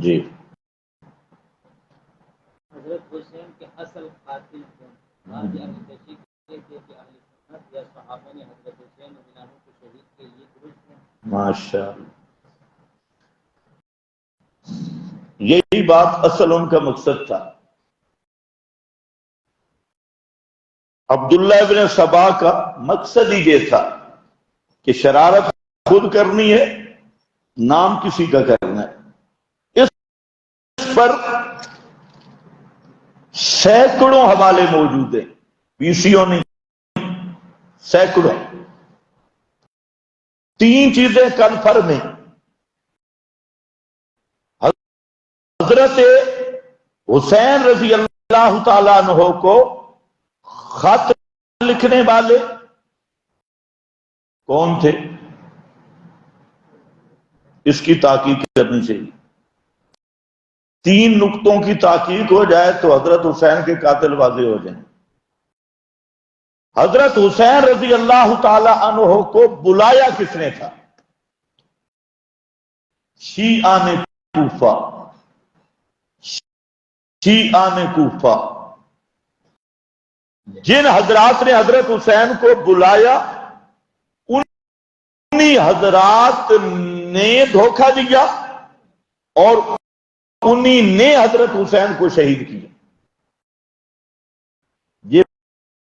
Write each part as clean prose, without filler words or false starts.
جی حضرت حسین کے اصل قاتل کون؟ بعض اہل تشیع کہتے ہیں کہ اہل سنت یا صحابہ نے حضرت حسین رضی اللہ عنہ کو شہید کے لیے درست ہیں۔ ماشاء اللہ، یہی بات اصل ان کا مقصد تھا۔ عبداللہ ابن سبا کا مقصد ہی یہ تھا کہ شرارت خود کرنی ہے، نام کسی کا کرنا ہے۔ اس پر سینکڑوں حوالے موجود ہیں، بیسیوں نہیں، سینکڑوں۔ تین چیزیں کنفرم ہیں۔ حضرت حسین رضی اللہ تعالیٰ عنہ کو خط لکھنے والے کون تھے، اس کی تحقیق کرنی چاہیے۔ تین نقطوں کی تحقیق ہو جائے تو حضرت حسین کے قاتل واضح ہو جائیں۔ حضرت حسین رضی اللہ تعالی عنہ کو بلایا کس نے تھا؟ شیعہ کوفہ، شیعہ کوفہ، جن حضرات نے حضرت حسین کو بلایا انہی حضرات نے دھوکہ دیا اور انہی نے حضرت حسین کو شہید کیا۔ یہ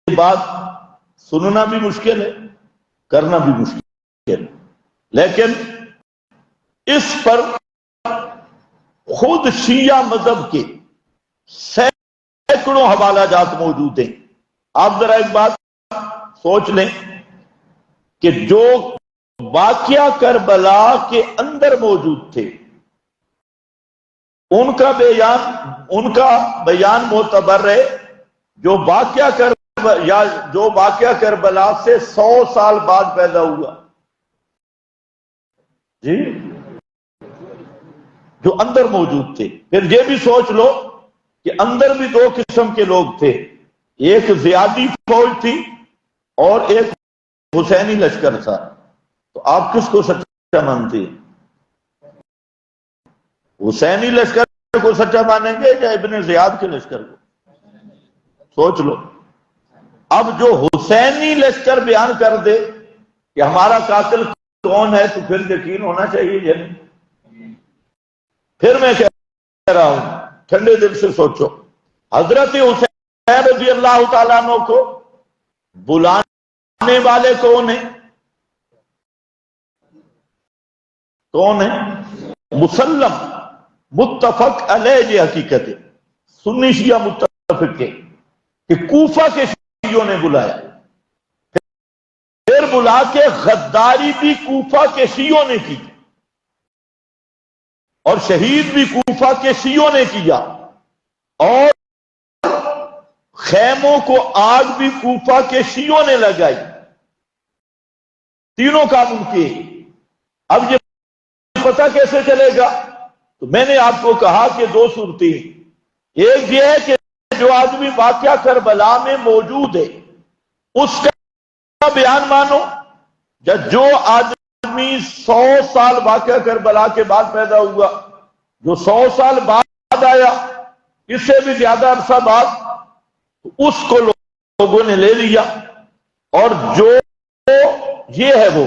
بات سننا بھی مشکل ہے، کرنا بھی مشکل ہے، لیکن اس پر خود شیعہ مذہب کے سینکڑوں حوالہ جات موجود ہیں۔ آپ ذرا ایک بات سوچ لیں کہ جو واقعہ کربلا کے اندر موجود تھے ان کا بیان معتبر ہے، جو واقعہ کربلا سے 100 سال بعد پیدا ہوا، جی، جو اندر موجود تھے۔ پھر یہ بھی سوچ لو کہ اندر بھی دو قسم کے لوگ تھے، ایک زیادی فوج تھی اور ایک حسینی لشکر تھا۔ تو آپ کس کو سچا مانتے ہیں؟ حسینی لشکر کو سچا مانیں گے یا ابن زیاد کے لشکر کو؟ سوچ لو۔ اب جو حسینی لشکر بیان کر دے کہ ہمارا قاتل کون ہے تو پھر یقین ہونا چاہیے یا نہیں؟ پھر میں کہہ رہا ہوں، ٹھنڈے دل سے سوچو، حضرت حسین رضی اللہ تعالیٰ عنہ کو بلانے والے کون ہیں؟ کون ہیں؟ مسلم متفق علیہ، یہ حقیقت ہے، سنی شیعہ متفق ہے کہ کوفہ کے شیعوں نے بلایا، پھر بلا کے غداری بھی کوفہ کے شیعوں نے کی اور شہید بھی کوفہ کے شیعوں نے کیا، اور خیموں کو آگ بھی کوفہ کے شیعوں نے لگائی۔ تینوں کام کیے۔ اب یہ پتہ کیسے چلے گا؟ تو میں نے آپ کو کہا کہ دو صورتیں، ایک یہ ہے کہ جو آدمی واقعہ کربلا میں موجود ہے اس کا بیان مانو، یا جو آدمی 100 سال واقعہ کربلا کے بعد پیدا ہوا، جو 100 سال بعد آیا، اس سے بھی زیادہ عرصہ بعد، اس کو لوگوں نے لے لیا، اور جو یہ ہے وہ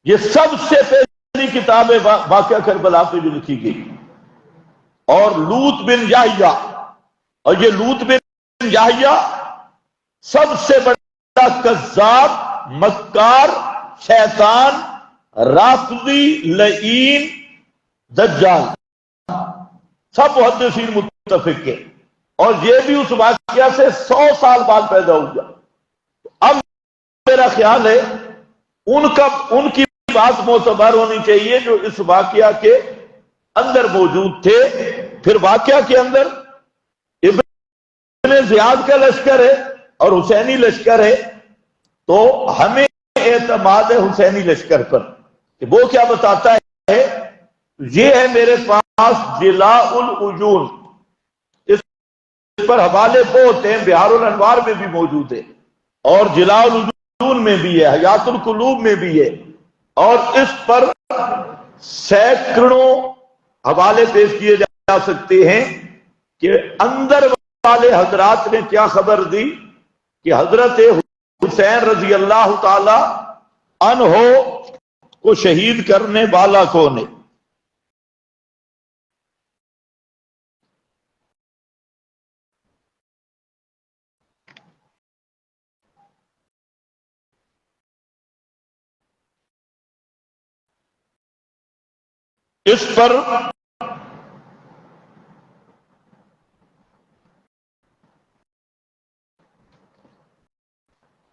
یہ سب سے پہلی کتاب واقعہ کربلا پہ جو لکھی گئی، اور لوط بن یحییٰ، اور یہ لوط بن یحییٰ سب سے بڑا کذاب، مکار، شیطان، رافضی، لعین، دجال، سب محدثین متفق ہے، اور یہ بھی اس واقعہ سے 100 سال بعد پیدا ہوا۔ اب میرا خیال ہے ان کی بات معتبر ہونی چاہیے جو اس واقعہ کے اندر موجود تھے۔ پھر واقعہ کے اندر ابن زیاد کا لشکر ہے اور حسینی لشکر ہے، تو ہمیں اعتماد ہے حسینی لشکر پر کہ وہ کیا بتاتا ہے۔ یہ ہے میرے پاس جلاء العیون، اس پر حوالے بہت ہیں، بہار الانوار میں بھی موجود ہے، اور جلاء العیون میں بھی ہے، حیات القلوب میں بھی ہے، اور اس پر سینکڑوں حوالے پیش کیے جا سکتے ہیں کہ اندر والے حضرات نے کیا خبر دی کہ حضرت حسین رضی اللہ تعالی عنہ کو شہید کرنے والا کون ہے. اس پر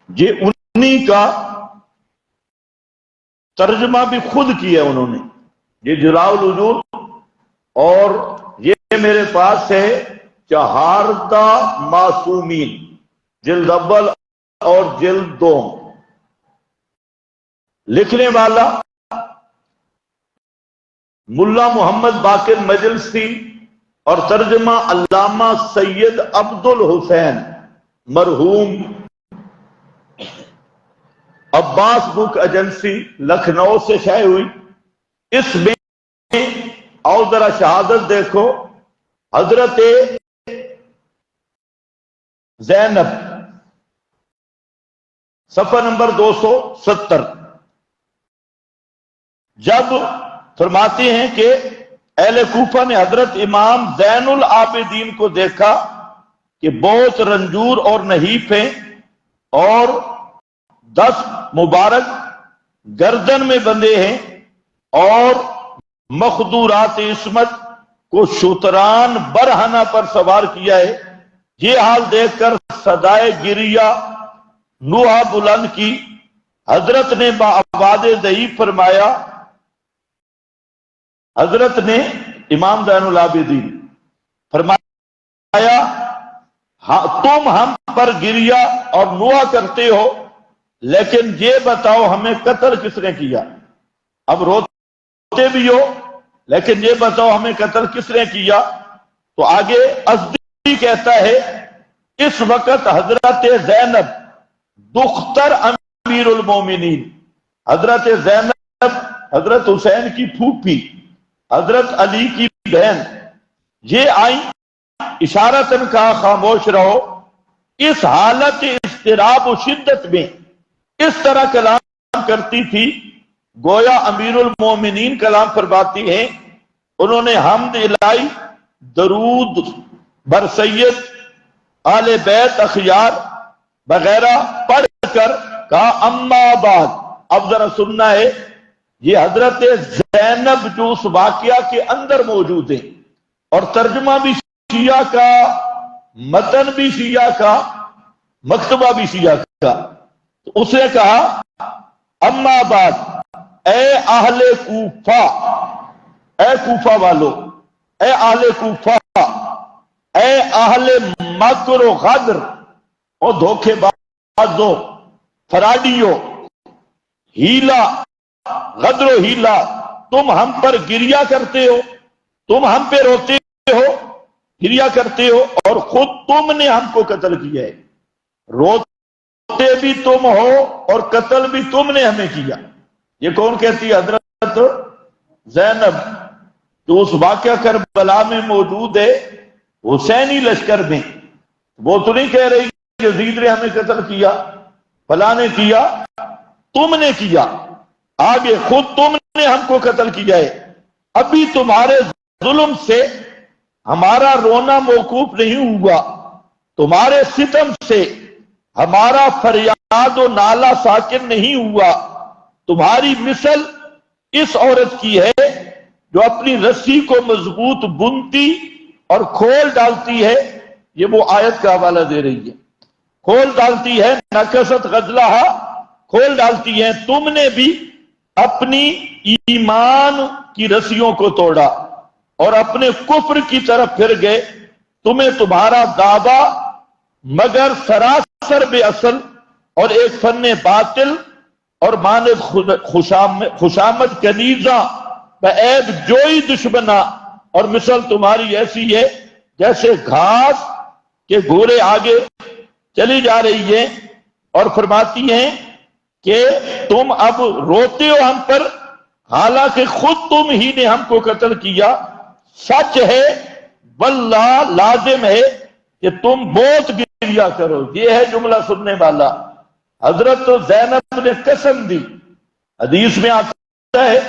یہ انہی کا ترجمہ بھی خود کیا انہوں نے. یہ جلاء الوجود اور یہ میرے پاس ہے چہاردہ معصومین جلد اول اور جلد دوم. لکھنے والا ملا محمد باقر مجلسی اور ترجمہ علامہ سید عبد الحسین مرحوم عباس بک ایجنسی لکھنؤ سے شائع ہوئی. اس میں اور ذرا شہادت دیکھو. حضرت زینب صفحہ نمبر 270 جب فرماتے ہیں کہ اہل کوفہ نے حضرت امام زین العابدین کو دیکھا کہ بہت رنجور اور نحیف ہیں اور 10 مبارک گردن میں بندھے ہیں اور مخدورات عصمت کو شتران برہنہ پر سوار کیا ہے. یہ حال دیکھ کر صدائے گریہ نوحہ بلند کی. حضرت نے بآواز ضعیف فرمایا، حضرت نے امام زین العابدین فرمایا تم ہم پر گریہ اور نوحہ کرتے ہو، لیکن یہ بتاؤ ہمیں قتل کس نے کیا؟ اب روتے بھی ہو لیکن یہ بتاؤ ہمیں قتل کس نے کیا؟ تو آگے ازدی کہتا ہے اس وقت حضرت زینب دختر امیر المومنین، حضرت زینب حضرت حسین کی پھوپھی، حضرت علی کی بہن، یہ آئیں اشارتاً کہا خاموش رہو. اس حالت اضطراب و شدت میں اس طرح کلام کرتی تھی گویا امیر المومنین کلام فرماتی ہیں. انہوں نے حمد الہی درود بر سید آل بیت اخیار وغیرہ پڑھ کر کہا اما بعد. اب ذرا سننا ہے، یہ حضرت زینب جو اس واقعہ کے اندر موجود ہیں اور ترجمہ بھی شیعہ کا، متن بھی شیعہ کا، مکتبہ بھی شیعہ کا. تو اس نے کہا اما بعد اے اہل کوفہ، اے کوفہ والو، اے اہل کوفہ، اے اہل مکر و غدر اور دھوکے بازوں، فراڈیوں، ہیلا، غدر و ہیلا، تم ہم پر گریہ کرتے ہو، تم ہم پہ روتے ہو، گریہ کرتے ہو اور خود تم نے ہم کو قتل کیا ہے. روتے بھی تم ہو اور قتل بھی تم نے ہمیں کیا. یہ کون کہتی ہے؟ حضرت زینب جو اس واقعہ کربلا میں موجود ہے حسینی لشکر میں. وہ تو نہیں کہہ رہی کہ یزید نے ہمیں قتل کیا، فلاں نے کیا، تم نے کیا. آگے خود تم نے ہم کو قتل کیا ہے. ابھی تمہارے ظلم سے ہمارا رونا موقوف نہیں ہوا، تمہارے ستم سے ہمارا فریاد و نالہ ساکن نہیں ہوا. تمہاری مثل اس عورت کی ہے جو اپنی رسی کو مضبوط بنتی اور کھول ڈالتی ہے. یہ وہ آیت کا حوالہ دے رہی ہے. کھول ڈالتی ہے، نکست غزلہا، کھول ڈالتی ہے. تم نے بھی اپنی ایمان کی رسیوں کو توڑا اور اپنے کفر کی طرف پھر گئے. تمہیں تمہارا دعویٰ مگر سراسر بے اصل اور ایک فن باطل اور مانند خوشامد کنیزہ بعیب جوئی دشمنا اور مثل تمہاری ایسی ہے جیسے گھاس کے گھوڑے آگے چلی جا رہی ہے. اور فرماتی ہیں کہ تم اب روتے ہو ہم پر حالانکہ خود تم ہی نے ہم کو قتل کیا، سچ ہے واللہ لازم ہے کہ تم بہت گریا کرو۔ یہ ہے جملہ سننے والا۔ حضرت زینب نے قسم دی۔ حدیث میں آتا ہے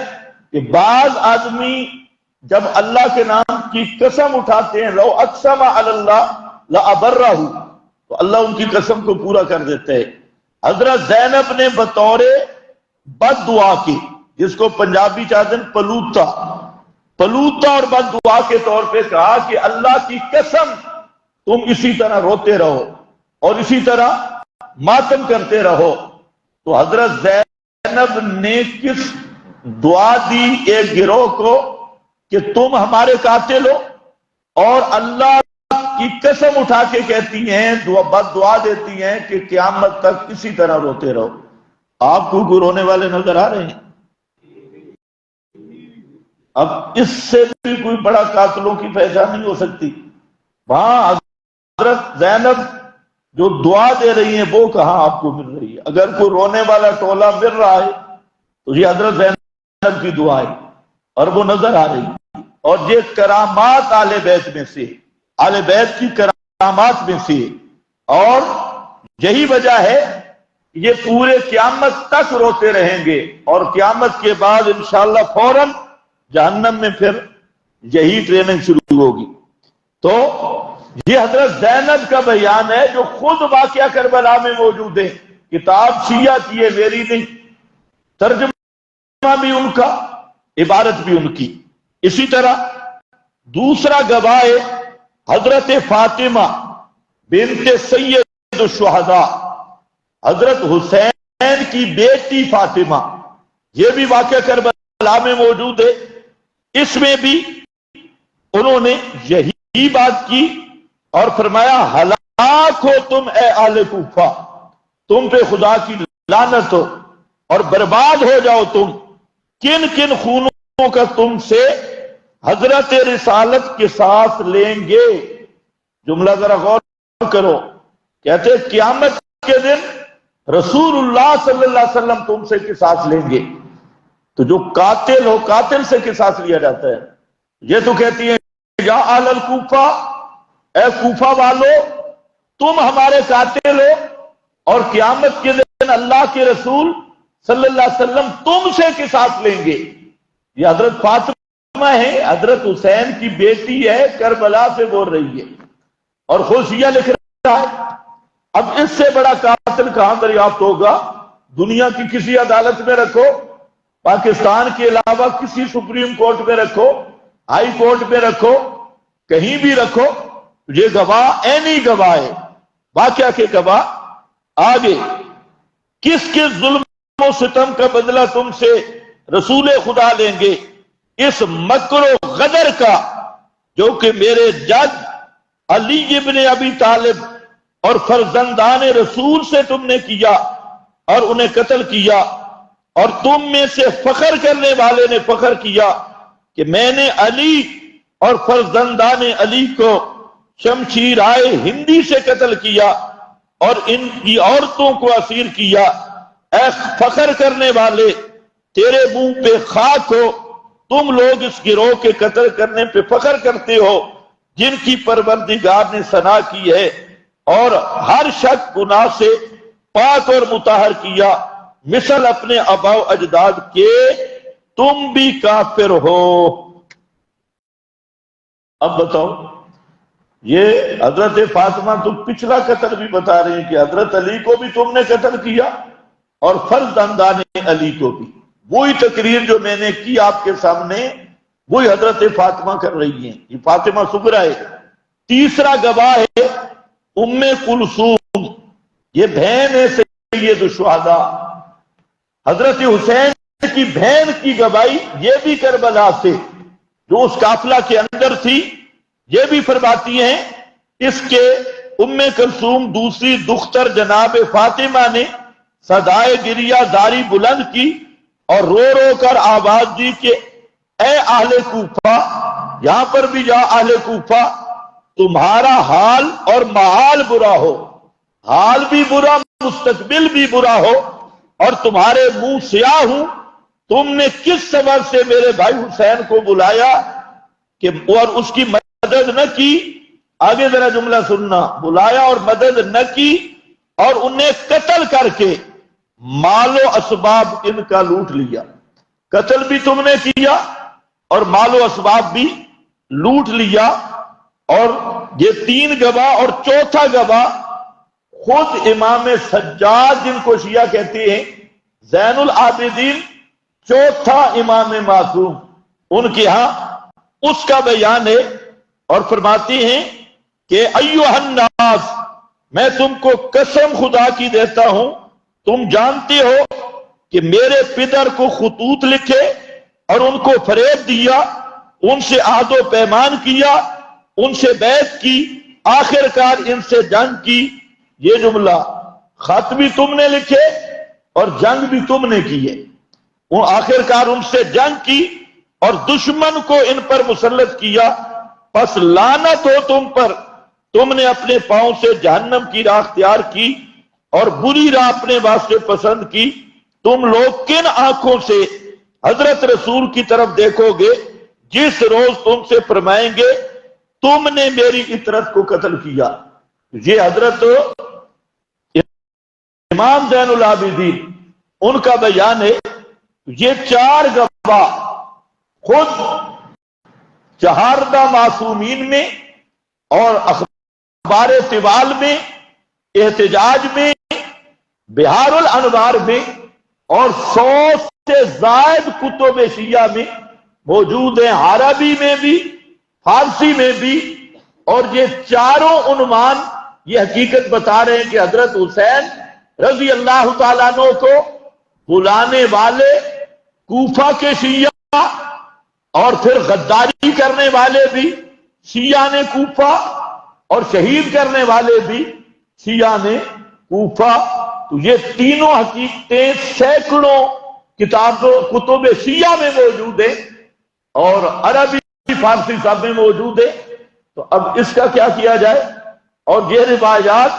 کہ بعض آدمی جب اللہ کے نام کی قسم اٹھاتے ہیں، لو اقسم علی اللہ لابرہ، تو اللہ ان کی قسم کو پورا کر دیتے ہیں۔ حضرت زینب نے بطور بد دعا کی، جس کو پنجابی چاہتے ہیں پلوتا اور بد دعا کے طور پہ کہا کہ اللہ کی قسم تم اسی طرح روتے رہو اور اسی طرح ماتم کرتے رہو۔ تو حضرت زینب نے کس دعا دی ایک گروہ کو کہ تم ہمارے قاتل ہو، اور اللہ کی قسم اٹھا کے کہتی ہیں، بد دعا دیتی ہیں کہ قیامت تک اسی طرح روتے رہو۔ آپ کو کوئی رونے والے نظر آ رہے ہیں؟ اب اس سے بھی کوئی بڑا قاتلوں کی پہچان نہیں ہو سکتی۔ وہاں حضرت زینب جو دعا دے رہی ہیں وہ کہاں آپ کو مل رہی ہے؟ اگر کوئی رونے والا ٹولہ مل رہا ہے تو یہ حضرت زینب کی دعا ہے اور وہ نظر آ رہی ہے۔ اور یہ کرامات آل بیت میں سے، آل بیت کی کرامات میں سے، اور یہی وجہ ہے یہ پورے قیامت تک روتے رہیں گے، اور قیامت کے بعد انشاءاللہ فوراً جہنم میں پھر یہی ٹریننگ شروع ہوگی۔ تو یہ حضرت زینب کا بیان ہے جو خود واقعہ کربلا میں موجود ہے۔ کتاب شیعہ کی ہے، میری نہیں، ترجمہ بھی ان کا، عبارت بھی ان کی۔ اسی طرح دوسرا گواہ ہے حضرت فاطمہ بنت سید الشہداء، حضرت حسین کی بیٹی فاطمہ، یہ بھی واقعہ کربلا میں موجود ہے۔ اس میں بھی انہوں نے یہی بات کی اور فرمایا ہلاک ہو تم اے آل کوفہ، تم پہ خدا کی لعنت ہو اور برباد ہو جاؤ تم، کن کن خونوں کا تم سے حضرت رسالت کے ساتھ لیں گے۔ جملہ ذرا غور کرو، کہتے قیامت کے دن رسول اللہ صلی اللہ علیہ وسلم تم سے قصاص لیں گے۔ تو جو قاتل ہو، قاتل سے قصاص لیا جاتا ہے۔ یہ تو کہتی ہیں یا اہل الکوفہ، اے کوفہ والو تم ہمارے قاتل ہو، اور قیامت کے دن اللہ کے رسول صلی اللہ علیہ وسلم تم سے قصاص لیں گے۔ یہ حضرت فاطمہ ہے، حضرت حسین کی بیٹی ہے، کربلا سے بول رہی ہے، اور خود شیعہ لکھ رہا ہے۔ اب اس سے بڑا قاتل کہاں دریافت ہوگا؟ دنیا کی کسی عدالت میں رکھو، پاکستان کے علاوہ کسی سپریم کورٹ میں رکھو، ہائی کورٹ میں رکھو، کہیں بھی رکھو، یہ گواہ عینی گواہ ہے، واقعہ کے گواہ۔ آگے کس کے ظلم و ستم کا بدلہ تم سے رسول خدا لیں گے؟ اس مکر و غدر کا جو کہ میرے جد علی ابن ابی طالب اور فرزندان رسول سے تم نے کیا اور انہیں قتل کیا، اور تم میں سے فخر کرنے والے نے فخر کیا کہ میں نے علی اور فرزندان علی کو شمشیرائے ہندی سے قتل کیا اور ان کی عورتوں کو اسیر کیا۔ اے فخر کرنے والے، تیرے منہ پہ خاک ہو، تم لوگ اس گروہ کے قتل کرنے پہ فخر کرتے ہو جن کی پروردگار نے ثنا کی ہے اور ہر شک گناہ سے پاک اور مطہر کیا، مثل اپنے آباء و اجداد کے تم بھی کافر ہو۔ اب بتاؤ، یہ حضرت فاطمہ تو پچھلا قتل بھی بتا رہے ہیں کہ حضرت علی کو بھی تم نے قتل کیا اور فرزندان علی کو بھی۔ وہی تقریر جو میں نے کی آپ کے سامنے، وہی حضرت فاطمہ کر رہی ہیں۔ یہ فاطمہ صغرا ہے۔ تیسرا گواہ ہے ام کلثوم، یہ بہن ہے سید الشہداء، حضرت حسین کی بہن کی گواہی، یہ بھی کربلا سے جو اس قافلہ کے اندر تھی، یہ بھی فرماتی ہیں اس کے ام کلثوم دوسری دختر جناب فاطمہ نے صدائے گریہ زاری بلند کی اور رو رو کر آواز دی کہ اے اہل کوفہ، یہاں پر بھی جا اہل کوفہ، تمہارا حال اور محال برا ہو، حال بھی برا، مستقبل بھی برا ہو، اور تمہارے منہ سیاہ ہوں تم نے کس سبب سے میرے بھائی حسین کو بلایا کہ اور اس کی مدد نہ کی؟ آگے ذرا جملہ سننا، بلایا اور مدد نہ کی اور انہیں قتل کر کے مال و اسباب ان کا لوٹ لیا۔ قتل بھی تم نے کیا اور مال و اسباب بھی لوٹ لیا۔ اور یہ تین گواہ اور چوتھا گواہ خود امام سجاد، جن کو شیعہ کہتے ہیں، زین العابدین، چوتھا امام معصوم، ان کے ہاں اس کا بیان ہے، اور فرماتے ہیں کہ ایھا الناس، میں تم کو قسم خدا کی دیتا ہوں، تم جانتے ہو کہ میرے پدر کو خطوط لکھے اور ان کو فریب دیا، ان سے عہد و پیمان کیا، ان سے بیعت کی، آخر کار ان سے جنگ کی۔ یہ جملہ، خط بھی تم نے لکھے اور جنگ بھی تم نے کی ہے، وہ آخر کار ان سے جنگ کی اور دشمن کو ان پر مسلط کیا، پس لعنت ہو تم پر، تم نے اپنے پاؤں سے جہنم کی راہ اختیار کی اور بری راہ اپنے واسطے پسند کی۔ تم لوگ کن آنکھوں سے حضرت رسول کی طرف دیکھو گے جس روز تم سے فرمائیں گے تم نے میری اطرت کو قتل کیا؟ یہ حضرت امام زین العابدین ان کا بیان ہے۔ یہ چار گواہ خود چہاردہ معصومین میں اور اخبار طوال میں، احتجاج میں، بہار الانوار میں اور 100 سے زائد کتب شیعہ میں موجود ہیں، عربی میں بھی، فارسی میں بھی۔ اور یہ چاروں عنوان یہ حقیقت بتا رہے ہیں کہ حضرت حسین رضی اللہ تعالیٰ عنہ کو بلانے والے کوفہ کے شیعہ اور پھر غداری کرنے والے بھی شیعہ نے کوفہ اور شہید کرنے والے بھی شیعہ نے کوفہ۔ تو یہ تینوں حقیقتیں سینکڑوں کتابوں کتب شیعہ میں موجود ہیں اور عربی فارسی سب میں موجود ہے۔ تو اب اس کا کیا کیا جائے؟ اور یہ روایات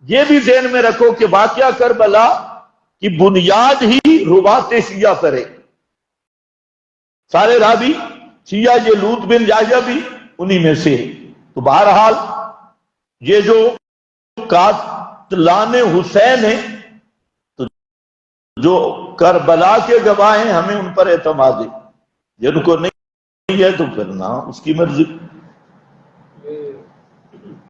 یہ بھی ذہن میں رکھو کہ واقعہ کربلا کی بنیاد ہی روات شیعہ پر ہے، سارے راوی شیعہ، یہ لوط بن یحییٰ بھی انہی میں سے ہے۔ تو بہرحال یہ جو قاتلان حسین ہیں، تو جو کربلا کے گواہ ہیں، ہمیں ان پر اعتماد ہے، جن کو نہیں ہے تو پھر نہ اس کی مرضی۔